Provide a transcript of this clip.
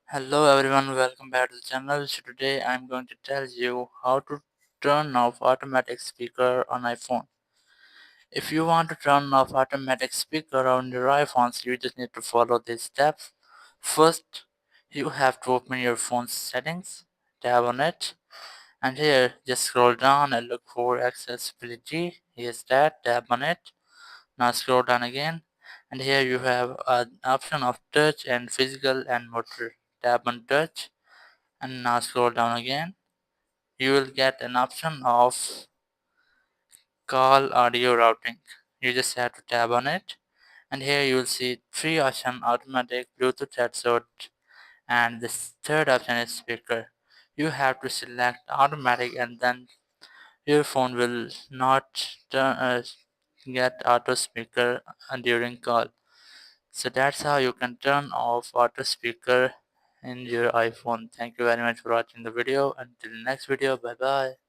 Hello everyone, welcome back to the channel. So today I'm going to tell you how to turn off automatic speaker on iPhone. If you want to turn off automatic speaker on your iPhones, you just need to follow these steps. First, you have to open your phone's settings, tap on it, and here just scroll down and look for accessibility. Here's that, tap on it. Now scroll down again, and here you have an option of touch and physical and motor. Tap on touch and now scroll down again. You will get an option of call audio routing. You just have to tap on it, and here you will see three options: automatic, Bluetooth headset, and the third option is speaker. You have to select automatic, and then your phone will not get auto speaker during call. So that's how you can turn off auto speaker in your iPhone. Thank you very much for watching the video. Until next video, bye bye.